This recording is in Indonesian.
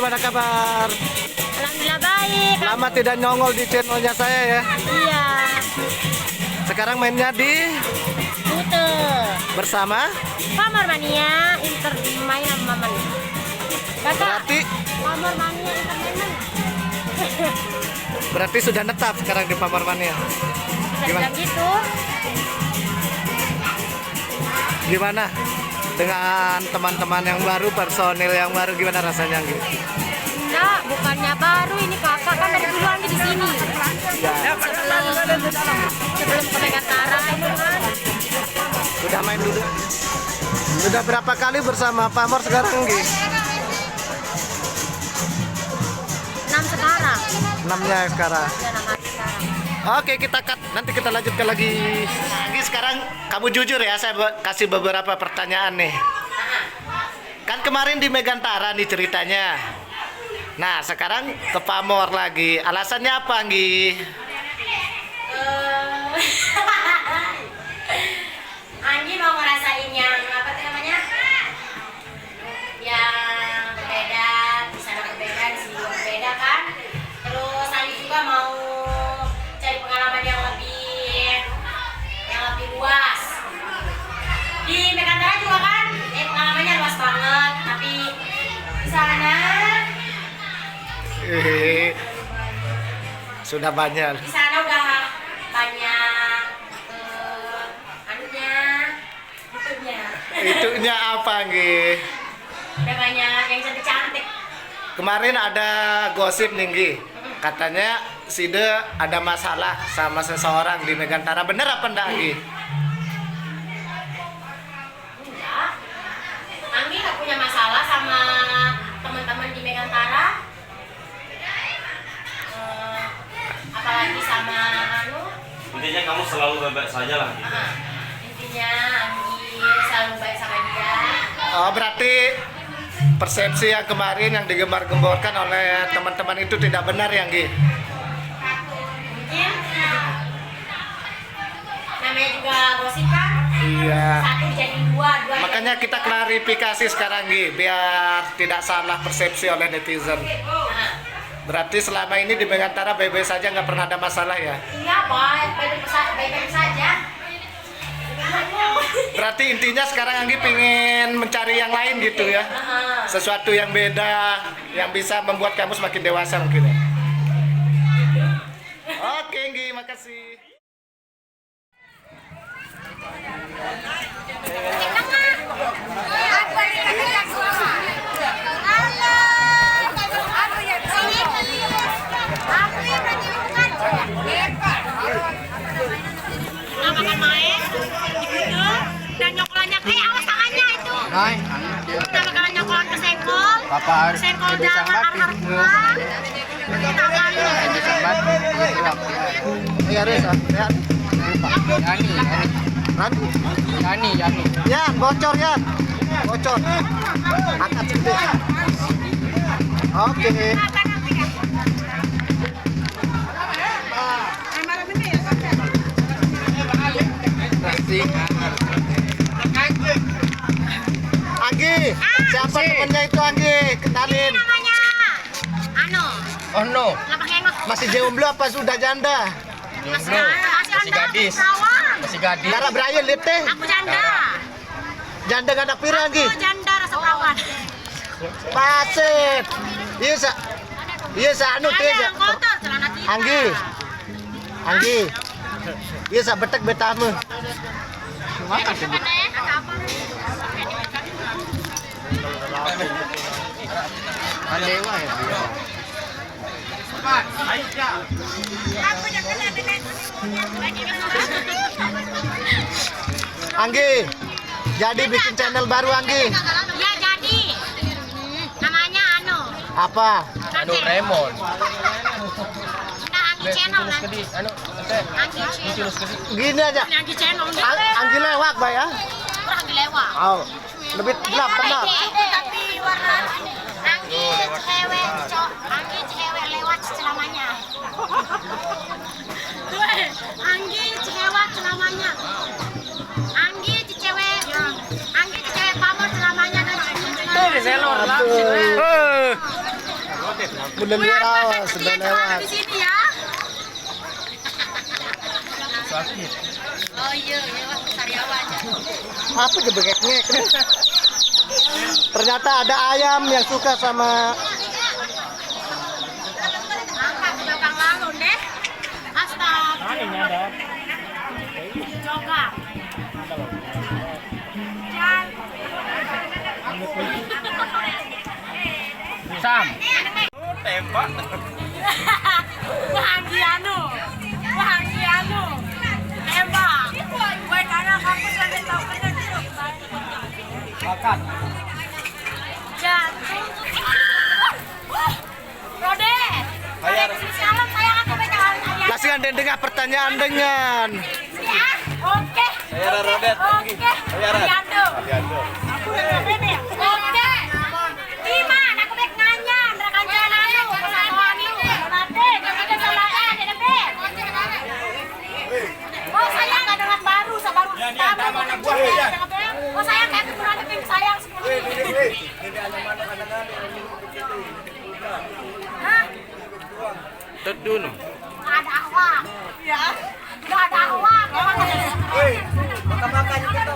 gimana kabar? Alhamdulillah baik. Lama tidak nongol di channelnya saya ya. Iya. Sekarang mainnya di Rute. bersama. Pamor Mania main sama Maman. Kakak. Berarti Pamor Mania Entertainment. berarti sudah netap sekarang di Pamor Mania. Bisa Gimana? bilang gitu. Gimana dengan teman-teman yang baru, personil yang baru, gimana rasanya gitu? Enggak, bukannya baru, ini kakak kan dari duluan di sini. Sebelum ke Megantara ini kan. Sudah main dulu. Sudah berapa kali bersama Pamor sekarang gitu? 6 sekarang. 6-nya sekarang. Ya, 6 hari sekarang. Oke, kita cut. Nanti kita lanjutkan lagi. Lagi sekarang kamu jujur ya, saya kasih beberapa pertanyaan nih. Kan kemarin di Megantara nih ceritanya. Nah, sekarang ke Pamor lagi. Alasannya apa, Anggi? Anggi mau ngerasain yang apa tuh namanya? Yang berbeda, di sana berbeda, di sini berbeda kan? Terus Anggi juga mau cari pengalaman yang lebih luas. Di Megantara juga kan, pengalamannya luas banget, tapi di sana Sudah banyak. di sana udah banyak anunya, Itunya apa, Anggi? udah banyak yang cantik-cantik. Kemarin ada gosip nih, Anggi. Katanya Side ada masalah sama seseorang di Megantara. Bener apa enggak, Anggi? Enggak, Anggi nggak punya masalah sama teman-teman di Megantara. Apalagi sama Intinya kamu selalu baik-baik saja lah gitu. intinya Anggi selalu baik sama dia. Oh, berarti persepsi yang kemarin yang digembar-gemborkan oleh teman-teman itu tidak benar ya, Anggi? Mungkin namanya juga gosip kan, Iya. satu jadi dua, dua Makanya kita klarifikasi sekarang, Gi, biar tidak salah persepsi oleh netizen. Nah, Berarti selama ini di Megantara baik-baik saja, nggak pernah ada masalah ya? iya baik-baik saja. Berarti intinya sekarang Anggi pengen mencari yang lain gitu ya? Sesuatu yang beda, yang bisa membuat kamu semakin dewasa mungkin ya? Oke, Anggi, makasih. Makan main, dikudung, dan nyokolannya awas tangannya itu. Kita bakalan nyokolan kesenggol, kesenggol jangan akar-akaran. Kita akan Iya, Riz, lihat. Yani. Yan, bocor Yan. Bocor. Angkat sedikit. Oke. Anggi, siapa temennya itu, Anggi? Kenalin. namanya Oh no, Lapang engok. Masih jomblo apa sudah janda? jomblo, Masih masih gadis, perawan. masih gadis. Darah Brian, lihat teh. Aku janda. Janda gak ada pira, Anggi. Aku janda rasa perawan. Paset. Iya sa anu Ada teh. yang kotor celana kita. Anggi. Iya sa betek betah mah. Andewa ya. Anggi. Jadi bikin channel baru, Anggi. Ya jadi. Namanya Apa? Anu Raymond. Nah, Anggi channel Tulus nanti. kedi, anu teh. Anggi channel. Tulus kedi. Gini aja. Ini Anggi channel. Anggi lewat, Pak ya. Anggi lewat. Oh. Lebih gelap benar. Tapi warna Anggi cewek, Anggi cewek lewat selamanya. Anggi cewek selamanya. Anggi cewek Pamor selamanya dan Selor langsung. Udah lewat, sudah lewat. Di sini ya. Sakit. Oh iya, ya Sariawan aja. Apa aja bengek-ngek? Ternyata ada ayam yang suka sama Angkat ke belakang lalu deh. Astaga. Coba. Sam. Tembak. Bahagianu. Tembak. Gue karena kamu sampai tahu kena jeruk. Bakat. Jatuh. Rode. Salam sayang aku pegang ayam. kasih dengar pertanyaan dengan Ya. Oke. Saya ada Rodet. Oke. Ariando. Aku udah bebe. Oke. Iman, aku bek nganya, nerakan jalan anu, pesawat anu. Nanti, kita salahan, ya be. Oh sayang, ada anak baru, sabar tamu. Oh sayang, kayak keturunan tim sayang 10. Hah? Tedun. Ada awak. Ya. Gak ada awak. Hei, makan-makan gitu.